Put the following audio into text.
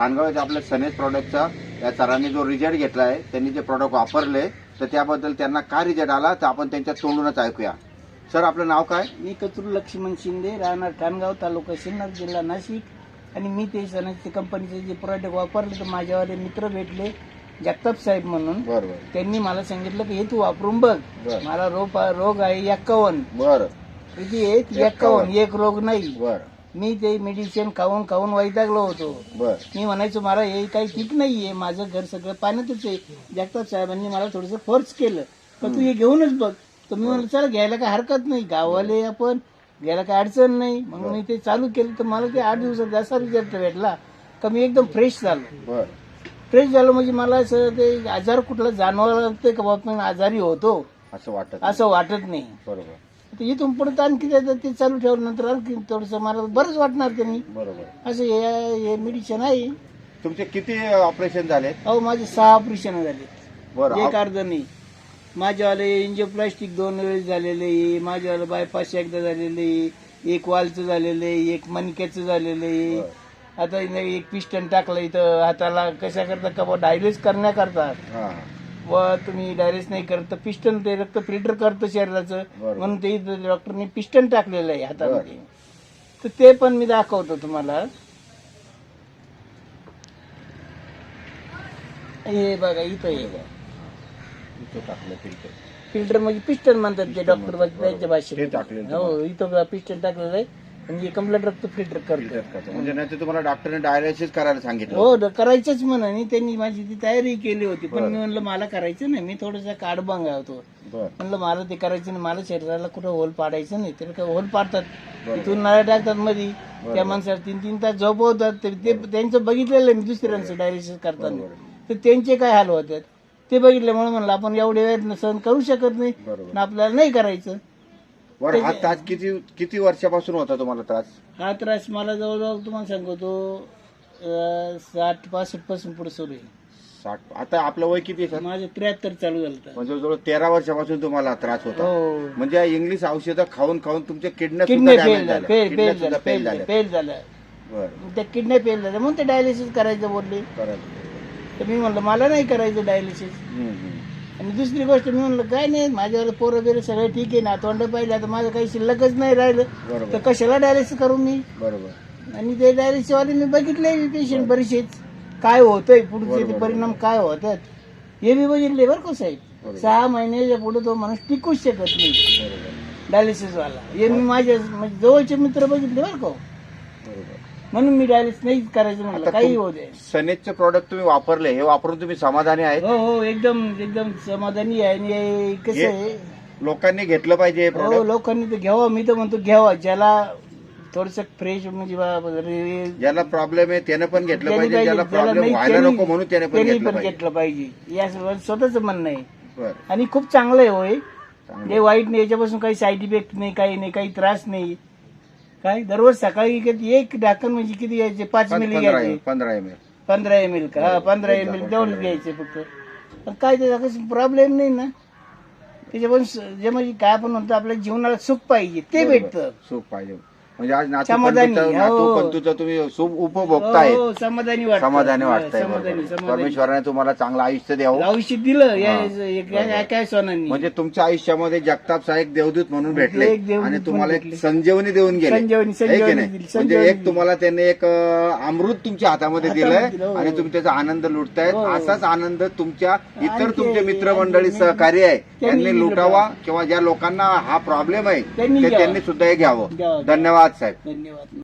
खानगावच्या आपल्या सनेज प्रॉडक्टचा या सरांनी जो रिझल्ट घेतला आहे, त्यांनी जे प्रॉडक्ट वापरले तर त्याबद्दल त्यांना काय रिझल्ट आला तर आपण त्यांच्या तोंडूनच ऐकूया. सर, आपलं नाव काय? मी कचरू लक्ष्मण शिंदे, राहणार खानगाव, तालुका सिन्नर, जिल्हा नाशिक. आणि मी ते सनाची कंपनीचे जे प्रोडक्ट वापरले तर माझ्यावाले मित्र भेटले जगताप साहेब म्हणून. बरोबर. त्यांनी मला सांगितलं की हे तू वापरून बघ. मला रोग आहे 51. बरं. किती आहे? 51. एक रोग नाही. बरं. मी ते मेडिसिन खाऊन खाऊन वैतागलो होतो. मी म्हणायचो मला हे काही ठीक नाहीये, माझं घर सगळं पाण्यातच आहे. जगताप साहेबांनी मला थोडंसं फोर्स केलं तर तू हे घेऊनच बघ. तर मी म्हणलं चला घ्यायला काय हरकत नाही, गावाले आपण घ्यायला काय अडचण नाही. मग मी ते चालू केलं तर मला ते 8 दिवसात असा रिझल्ट भेटला का मी एकदम फ्रेश झालो. फ्रेश झालो म्हणजे मला असं ते आजार कुठला जाणवायला लागतोय का बाबा मी आजारी होतो असं वाटत नाही. बरोबर. इथून पुढे आणखी ते चालू ठेवल्यानंतर आणखी थोडस मला बरंच वाटणार त्यांनी. बरोबर. असं हे मेडिसिन आहे. तुमचे किती ऑपरेशन झाले? अहो माझे 6 ऑपरेशन झाले. बरं. एक अर्ध नाही. माझ्यावाले एंजिओप्लास्टिक 2 वेळेस झालेले, माझ्यावाले बायपास एकदा झालेले, एक वालचं झालेले, एक मणक्याचं झालेले. आता एक पिस्टन टाकलं इथं हाताला कशा करता का डायलिस करण्याकरता. व तुम्ही डायलिस नाही करत तर पिस्टन ते रक्त फिल्टर करतं शरीराचं, म्हणून ते डॉक्टरनी पिस्टन टाकलेलं आहे हातामध्ये. तर ते पण मी दाखवतो तुम्हाला. हे बघा इथं हे टाकलं फिल्टर म्हणजे पिस्टन म्हणतात ते डॉक्टर त्यांच्या भाषेत. हो, इथं पिस्टन टाकलेलं आहे म्हणजे कम्प्लीट रक्त फिल्टर करतो. म्हणजे नाही तुम्हाला डॉक्टरने डायलिसिस करायला सांगितलं? हो, करायचंच म्हणून त्यांनी माझी ती तयारी केली होती. पण मी म्हणलं मला करायचं नाही, मी थोडासा काडबांगा होतो. म्हणलं मला ते करायचं नाही, मला शरीराला कुठं होल पाडायचं नाही. तर होल पाडतात, तिथून नळ्या टाकतात मध्ये, त्या माणसाला 3-3 तास झोपवतात. ते त्यांचं बघितलेलं मी दुसऱ्यांचं डायलिसिस करताना, तर त्यांचे काय हाल होतात ते बघितले. म्हणून म्हणलं आपण एवढे वेळ सहन करू शकत नाही, आपल्याला नाही करायचं. हा त्रास किती वर्षापासून होता तुम्हाला त्रास? हा त्रास मला जवळजवळ तुम्हाला सांगतो 60-65 पासून पुढे सुरू आहे. 60. आता आपलं वय किती आहे? माझं 73 चालू झालं. म्हणजे जवळ 13 वर्षापासून तुम्हाला त्रास होता. म्हणजे इंग्लिश औषधं खाऊन खाऊन तुमच्या किडन्या फेल झाल्या. त्या किडन्या फेल झाल्या म्हणून ते डायलिसिस करायचं बोलले. तर मी म्हणलं मला नाही करायचं डायलिसिस. आणि दुसरी गोष्ट मी म्हणलं काय नाही, माझ्यावर पोरं वगैरे सगळं ठीक आहे ना, तोंड पाहिलं आता माझं काही शिल्लकच नाही राहिलं तर कशाला डायलिसिस करू मी. बरोबर. आणि ते डायलिसिस वाले मी बघितले पेशंट बरेचसेच काय होतंय पुढचे परिणाम काय होतात हे मी बघितले बरं का साहेब. 6 महिन्याच्या पुढे तो माणूस टिकूच शकत नाही डायलिसिस वाला. हे मी माझ्या जवळचे मित्र बघितले बरं का. म्हणून मी डायलिसिस नाही करायचं म्हणलं, काही होते. सनेजचे प्रॉडक्ट तुम्ही वापरले, हे वापरून तुम्ही समाधानी आहेत? हो, एकदम समाधानी आहे. आणि कसं आहे, लोकांनी घेतलं पाहिजे हे प्रॉडक्ट. लोकांनी तर घ्यावा. मी तर म्हणतो घ्यावा. ज्याला थोडस फ्रेश म्हणजे ज्याला प्रॉब्लेम आहे त्यानं पण घेतलं पाहिजे, ज्याला प्रॉब्लेम व्हायला नको म्हणून त्याने पण घेतलं पाहिजे. या स्वतःच म्हणणं आहे. आणि खूप चांगलं आहे होय, हे वाईट नाही. याच्यापासून काही साईड इफेक्ट नाही, काही नाही, काही त्रास नाही. काय दररोज सकाळी एक ढाकण म्हणजे किती घ्यायचे? 5 मिली घ्यायचे. 15 ml का? 15 ml तेवढंच घ्यायचे फक्त. पण काय त्याचा प्रॉब्लेम नाही ना. त्याच्यापासून जे म्हणजे काय आपण म्हणतो आपल्या जीवनाला सुख पाहिजे ते भेटतं. सुख पाहिजे म्हणजे आज नातूपंतूचं तुम्ही सुख उपभोगताय, समाधानी वाटतंय. परमेश्वराने तुम्हाला चांगलं आयुष्य द्यावं. आयुष्य दिलं काय सोनांनी. म्हणजे तुमच्या आयुष्यामध्ये जगताप साहेब देवदूत म्हणून भेटले आणि तुम्हाला एक संजीवनी देऊन गेले. म्हणजे एक तुम्हाला त्यांनी एक अमृत तुमच्या हातामध्ये दिलंय आणि तुम्ही त्याचा आनंद लुटतायत. असाच आनंद तुमच्या इतर तुमचे मित्रमंडळी सहकारी आहे त्यांनी लुटावा, किंवा ज्या लोकांना हा प्रॉब्लेम आहे त्यांनी सुद्धा हे घ्यावं. धन्यवाद साहेब. धन्यवाद.